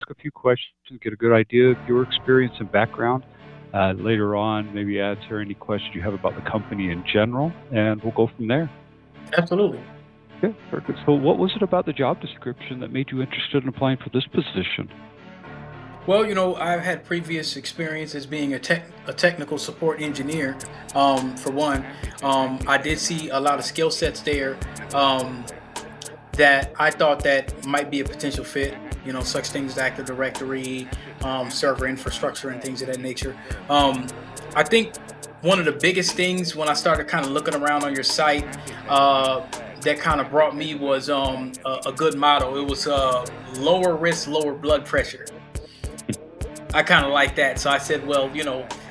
ask a few questions, get a good idea of your experience and background. Later on, maybe answer any questions you have about the company in general, and we'll go from there. Absolutely. Okay, perfect. So, what was it about the job description that made you interested in applying for this position? Well, I've had previous experience as being a technical support engineer. For one, I did see a lot of skill sets there that I thought that might be a potential fit. Such things as Active Directory, server infrastructure, and things of that nature. I think one of the biggest things when I started kind of looking around on your site that kind of brought me was a good motto. It was lower risk, lower blood pressure. I kind of like that. So I said, well,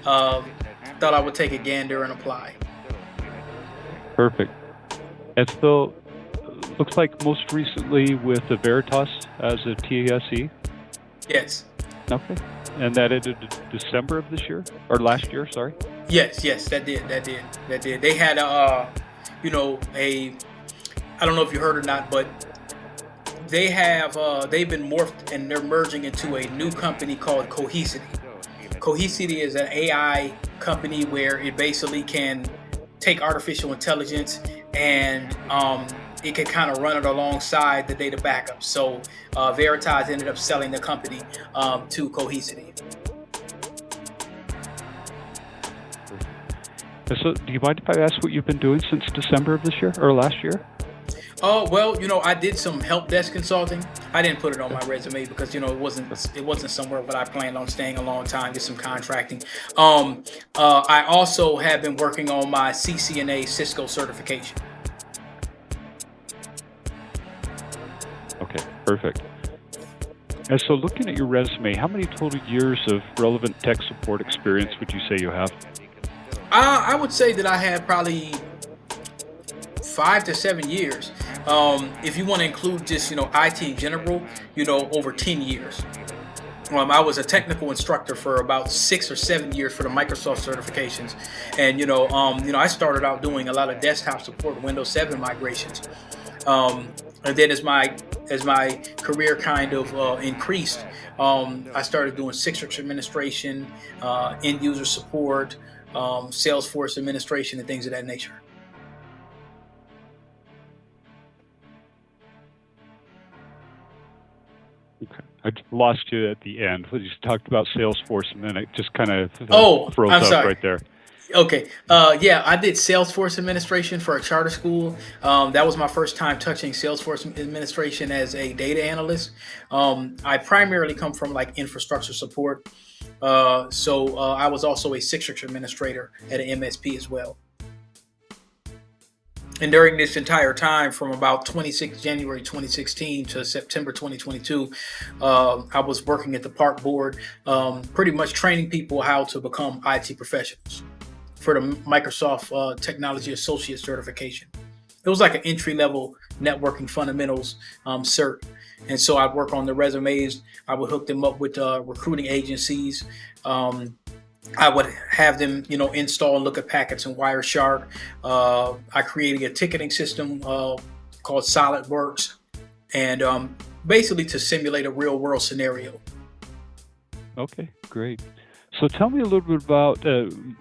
thought I would take a gander and apply. Perfect. And so, looks like most recently with the Veritas as a TSE. Yes. Okay. And that ended December of this year or last year, sorry. Yes, that did. They had a I don't know if you heard or not, but they've been morphed and they're merging into a new company called Cohesity. Cohesity is an AI company where it basically can take artificial intelligence and it can kind of run it alongside the data backup. So Veritas ended up selling the company to Cohesity. And so, do you mind if I ask what you've been doing since December of this year or last year? Oh well, I did some help desk consulting. I didn't put it on my resume because it wasn't somewhere where I planned on staying a long time. Just some contracting. I also have been working on my CCNA Cisco certification. Okay, perfect. And so, looking at your resume, how many total years of relevant tech support experience would you say you have? I would say that I had probably 5 to 7 years. If you want to include just IT in general, over 10 years. I was a technical instructor for about 6 or 7 years for the Microsoft certifications, and I started out doing a lot of desktop support, Windows 7 migrations, and then as my career kind of increased, I started doing Citrix administration, end user support, Salesforce administration, and things of that nature. Okay. I just lost you at the end. We just talked about Salesforce, and then it just kind of Oh, froze I'm up sorry. right there. Okay. Yeah, I did Salesforce administration for a charter school. That was my first time touching Salesforce administration as a data analyst. I primarily come from like infrastructure support. So I was also a Citrix administrator at an MSP as well. And during this entire time, from about January 2016 to September 2022, I was working at the park board, pretty much training people how to become IT professionals for the Microsoft Technology Associate certification. It was like an entry level networking fundamentals cert. And so I'd work on the resumes. I would hook them up with recruiting agencies. Um, I would have them, install and look at packets in Wireshark. I created a ticketing system called SolidWorks, and basically to simulate a real world scenario. Okay, great. So tell me a little bit about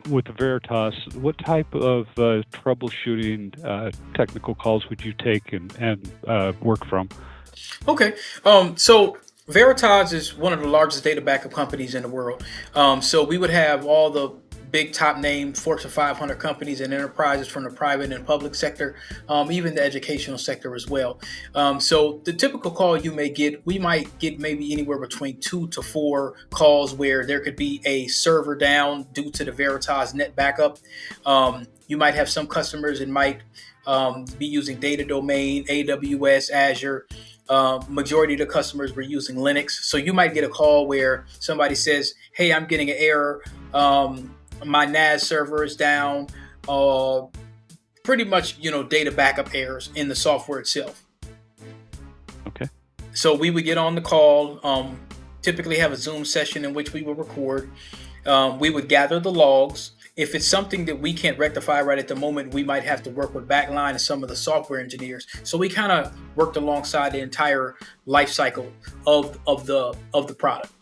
with the Veritas. What type of troubleshooting technical calls would you take and work from? Okay. So Veritas is one of the largest data backup companies in the world. So we would have all the big top name Fortune 500 companies and enterprises from the private and public sector, even the educational sector as well. So the typical call you may get, we might get maybe anywhere between 2 to 4 calls where there could be a server down due to the Veritas net backup. You might have some customers that might be using data domain, AWS, Azure. Majority of the customers were using Linux. So you might get a call where somebody says, "Hey, I'm getting an error. My NAS server is down." Uh, Pretty much, data backup errors in the software itself. Okay. So we would get on the call, typically have a Zoom session in which we would record. We would gather the logs if it's something that we can't rectify right at the moment, we might have to work with backline and some of the software engineers. So we kind of worked alongside the entire life cycle of the product.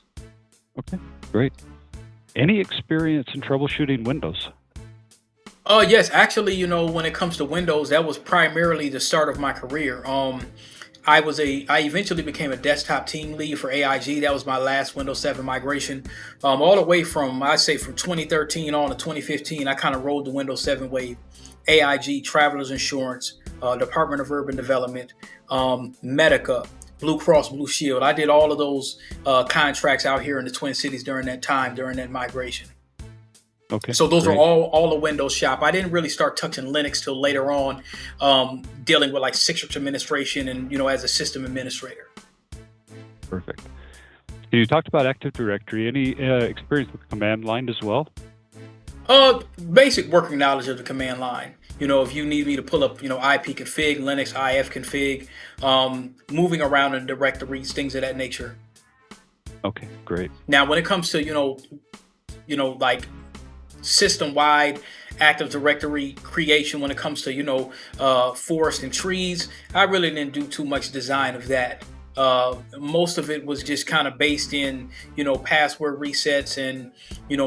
Okay, great. Any experience in troubleshooting Windows? Yes, actually, when it comes to Windows, that was primarily the start of my career. I eventually became a desktop team lead for AIG. That was my last Windows 7 migration. All the way from, I'd say, from 2013 on to 2015, I kind of rode the Windows 7 wave. AIG, Travelers Insurance, Department of Urban Development, Medica, Blue Cross Blue Shield. I did all of those contracts out here in the Twin Cities during that time, during that migration. Okay, So those were great. all a Windows shop. I didn't really start touching Linux till later on, dealing with like Citrix administration and as a system administrator. Perfect. You talked about Active Directory. Any experience with command line as well? Basic working knowledge of the command line. If you need me to pull up, IP config, Linux IF config, moving around in directories, things of that nature. Okay, great. Now, when it comes to like system-wide Active Directory creation, when it comes to forest and trees, I really didn't do too much design of that. Most of it was just kind of based in password resets and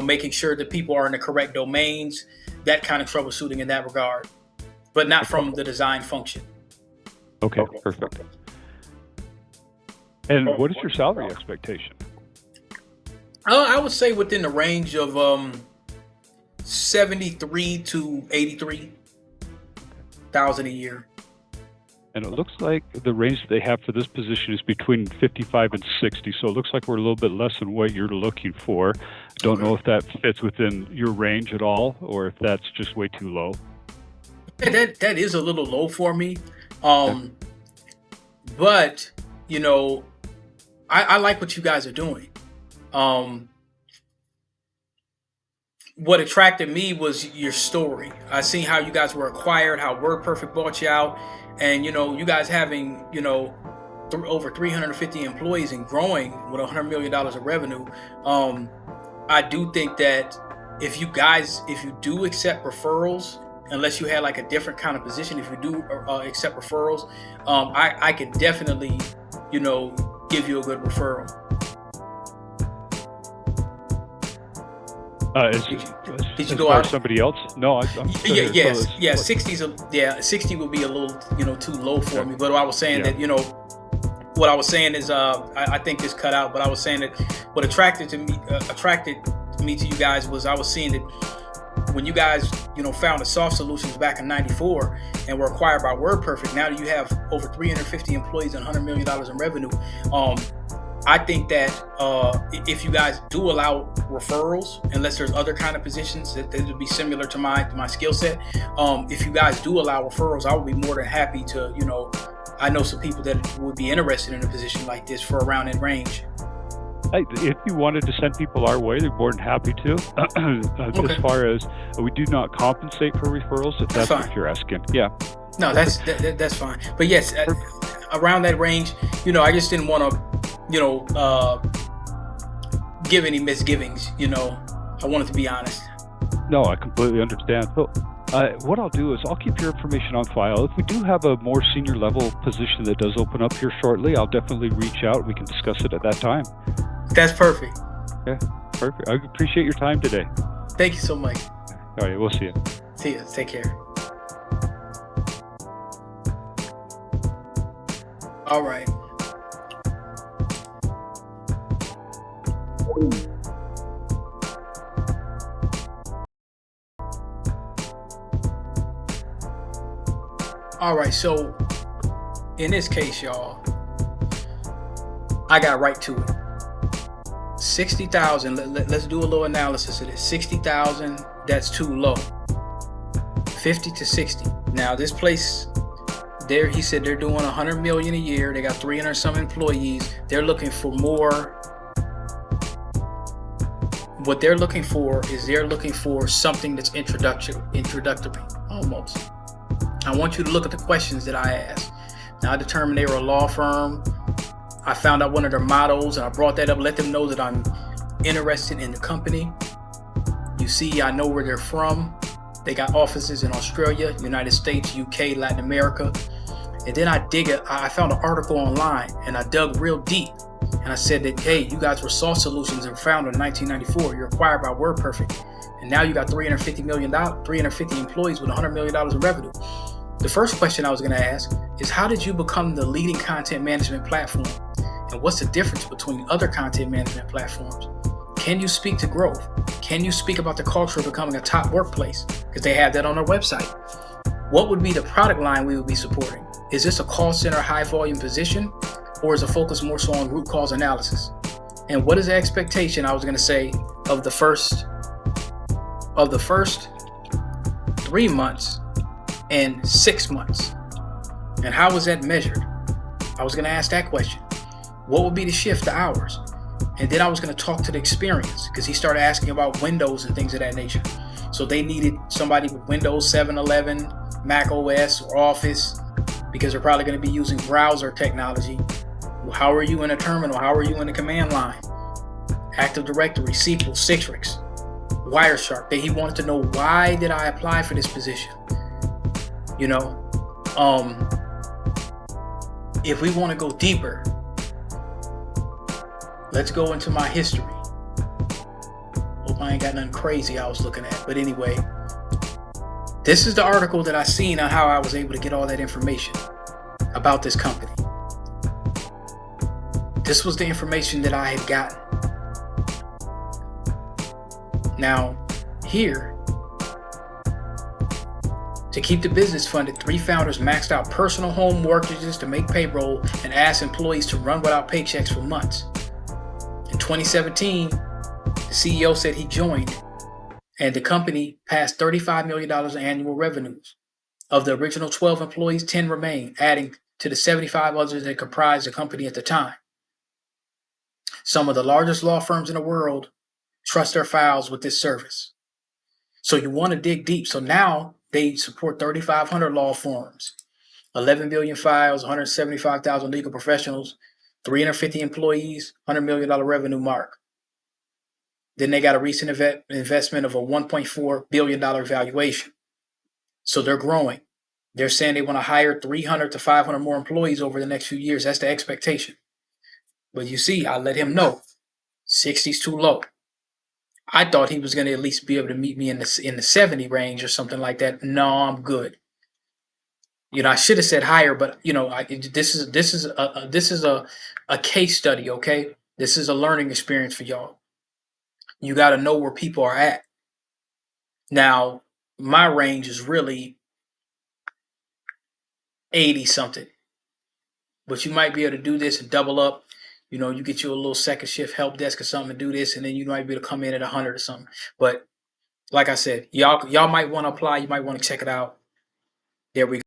making sure that people are in the correct domains, that kind of troubleshooting in that regard, but not from the design function. Okay, perfect. And what is your salary expectation? I would say within the range of 73 to 83,000 a year. And it looks like the range that they have for this position is between 55 and 60. So it looks like we're a little bit less than what you're looking for. Don't know if that fits within your range at all, or if that's just way too low. That is a little low for me. But I like what you guys are doing. What attracted me was your story. I seen how you guys were acquired, how WordPerfect bought you out, and you guys having over 350 employees and growing with $100 million of revenue. I do think that if you do accept referrals, unless you had like a different kind of position, if you do accept referrals, I can definitely give you a good referral. Did you go out? Somebody else? No, I'm yeah. 60 would be a little too low for me. But I was saying that what I was saying is I think this cut out. But I was saying that what attracted me to you guys was I was seeing that when you guys founded Soft Solutions back in '94 and were acquired by WordPerfect. Now that you have over 350 employees and $100 million in revenue. I think that if you guys do allow referrals, unless there's other kind of positions that would be similar to my skill set, if you guys do allow referrals, I would be more than happy to, I know some people that would be interested in a position like this for around that range. If you wanted to send people our way, they're more than happy to. Okay. As far as we do not compensate for referrals, if that's what you're asking. Yeah. No, that's fine. But yes, around that range, I just didn't want to give any misgivings. I wanted to be honest. No, I completely understand. So what I'll do is I'll keep your information on file. If we do have a more senior level position that does open up here shortly, I'll definitely reach out. We can discuss it at that time. That's perfect. Yeah, perfect. I appreciate your time today. Thank you so much. All right, we'll see you. See you. Take care. All right. All right, so in this case, y'all, I got right to it. 60,000. Let's do a little analysis of this. 60,000. That's too low. 50 to 60. Now this place, he said they're doing 100 million a year. They got 300 some employees. They're looking for more. What they're looking for is something that's introductory almost. I want you to look at the questions that I asked. Now I determined they were a law firm. I found out one of their mottos and I brought that up, let them know that I'm interested in the company. You see, I know where they're from. They got offices in Australia, United States, UK, Latin America. And then I found an article online and I dug real deep. And I said that, hey, you guys were Soft Solutions and were founded in 1994. You're acquired by WordPerfect. And now you got $350 million, 350 employees with $100 million in revenue. The first question I was going to ask is, how did you become the leading content management platform? And what's the difference between other content management platforms? Can you speak to growth? Can you speak about the culture of becoming a top workplace? Because they have that on their website. What would be the product line we would be supporting? Is this a call center high volume position, or is the focus more so on root cause analysis? And what is the expectation, I was going to say, of the first 3 months and 6 months? And how was that measured? I was going to ask that question. What would be the shift to hours? And then I was going to talk to the experience, because he started asking about Windows and things of that nature. So they needed somebody with Windows 7, 11, Mac OS, or Office, because they're probably going to be using browser technology. How are you in a terminal? How are you in the command line? Active Directory, SQL, Citrix, Wireshark. He wanted to know, why did I apply for this position? You know, if we want to go deeper, let's go into my history. Hope I ain't got nothing crazy I was looking at. But anyway, this is the article that I seen on how I was able to get all that information about this company. This was the information that I had gotten. Now, here, to keep the business funded, 3 founders maxed out personal home mortgages to make payroll and asked employees to run without paychecks for months. In 2017, the CEO said he joined, and the company passed $35 million in annual revenues. Of the original 12 employees, 10 remain, adding to the 75 others that comprised the company at the time. Some of the largest law firms in the world trust their files with this service. So you want to dig deep. So now they support 3,500 law firms, 11 billion files, 175,000 legal professionals, 350 employees, $100 million revenue mark. Then they got a recent investment of a $1.4 billion valuation. So they're growing. They're saying they want to hire 300 to 500 more employees over the next few years. That's the expectation. But you see, I let him know 60's too low. I thought he was going to at least be able to meet me in the 70 range or something like that. No, I'm good. You know, I should have said higher, but you know, this is a case study. Okay, this is a learning experience for y'all. You got to know where people are at. Now, my range is really 80 something, but you might be able to do this and double up. You know, you get you a little second shift help desk or something to do this, and then you might be able to come in at 100 or something. But like I said, y'all might want to apply. You might want to check it out. There we go.